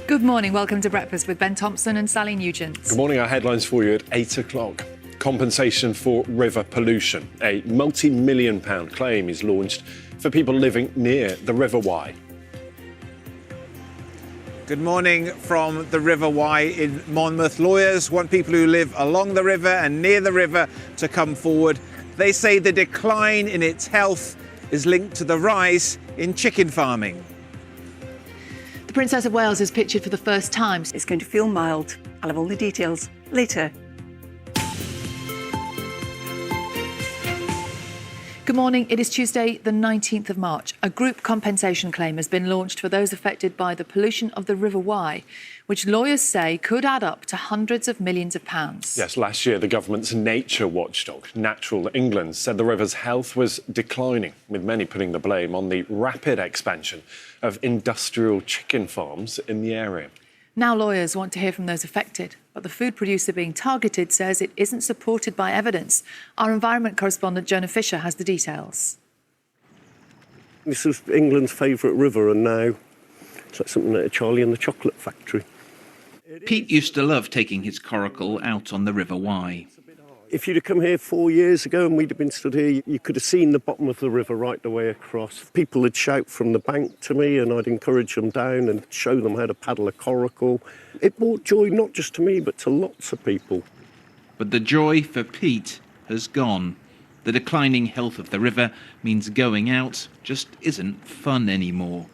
Good morning. Welcome to Breakfast with Ben Thompson and Sally Nugent. Good morning. Our headlines for you at 8 o'clock. Compensation for river pollution. A multi-million-pound claim is launched for people living near the River Wye. Good morning from the River Wye in Monmouth. Lawyers want people who live along the river and near the river to come forward. They say the decline in its health is linked to the rise in chicken farming. The Princess of Wales is pictured for the first time. It's going to feel mild. I'll have all the details later. Good morning. It is Tuesday, the 19th of March. A group compensation claim has been launched for those affected by the pollution of the River Wye, which lawyers say could add up to hundreds of millions of pounds. Yes, last year the government's nature watchdog, Natural England, said the river's health was declining, with many putting the blame on the rapid expansion of industrial chicken farms in the area. Now lawyers want to hear from those affected, but the food producer being targeted says it isn't supported by evidence. Our environment correspondent Jonah Fisher has the details. This is England's favourite river, and now it's like something like a Charlie and the Chocolate Factory. Pete used to love taking his coracle out on the River Wye. If you'd have come here 4 years ago and we'd have been stood here, you could have seen the bottom of the river right the way across. People would shout from the bank to me and I'd encourage them down and show them how to paddle a coracle. It brought joy not just to me but to lots of people. But the joy for Pete has gone. The declining health of the river means going out just isn't fun anymore.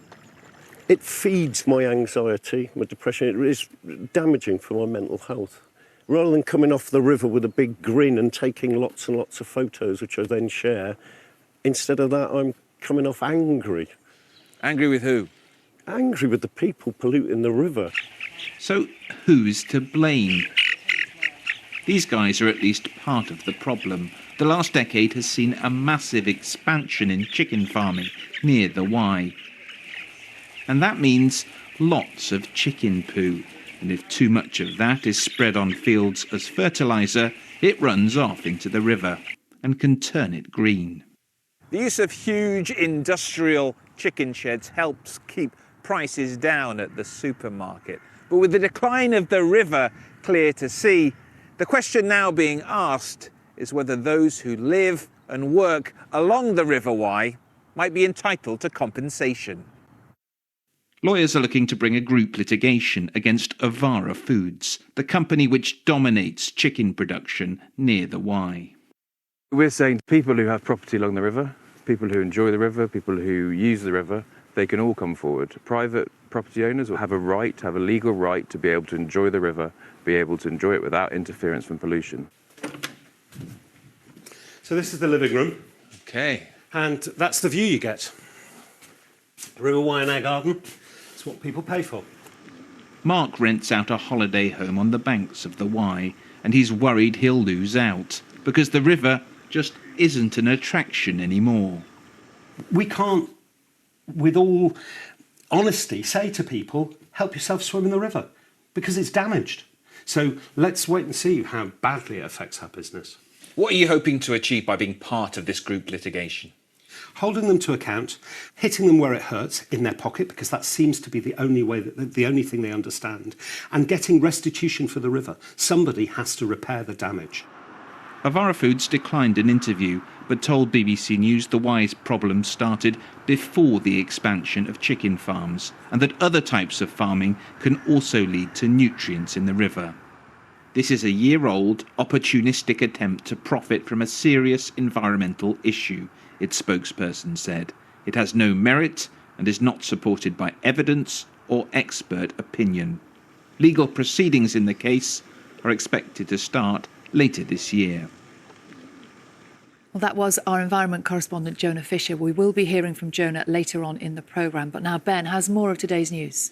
It feeds my anxiety, my depression. It is damaging for my mental health. Rather than coming off the river with a big grin and taking lots and lots of photos, which I then share, instead of that, I'm coming off angry. Angry with who? Angry with the people polluting the river. So who's to blame? These guys are at least part of the problem. The last decade has seen a massive expansion in chicken farming near the Wye. And that means lots of chicken poo. And if too much of that is spread on fields as fertiliser, it runs off into the river and can turn it green. The use of huge industrial chicken sheds helps keep prices down at the supermarket. But with the decline of the river clear to see, the question now being asked is whether those who live and work along the River Wye might be entitled to compensation. Lawyers are looking to bring a group litigation against Avara Foods, the company which dominates chicken production near the Wye. We're saying people who have property along the river, people who enjoy the river, people who use the river, they can all come forward. Private property owners will have a right, have a legal right to be able to enjoy the river, be able to enjoy it without interference from pollution. So this is the living room. Okay. And that's the view you get. River Wye and our garden. It's what people pay for. Mark rents out a holiday home on the banks of the Wye, and he's worried he'll lose out because the river just isn't an attraction anymore. We can't, with all honesty, say to people, help yourself swim in the river, because it's damaged. So let's wait and see how badly it affects our business. What are you hoping to achieve by being part of this group litigation? Holding them to account, hitting them where it hurts, in their pocket, because that seems to be the only way, the only thing they understand, and getting restitution for the river. Somebody has to repair the damage. Avara Foods declined an interview, but told BBC News the Wye's problem started before the expansion of chicken farms, and that other types of farming can also lead to nutrients in the river. This is a year-old, opportunistic attempt to profit from a serious environmental issue, its spokesperson said. It has no merit and is not supported by evidence or expert opinion. Legal proceedings in the case are expected to start later this year. Well, that was our environment correspondent Jonah Fisher. We will be hearing from Jonah later on in the programme. But now Ben has more of today's news.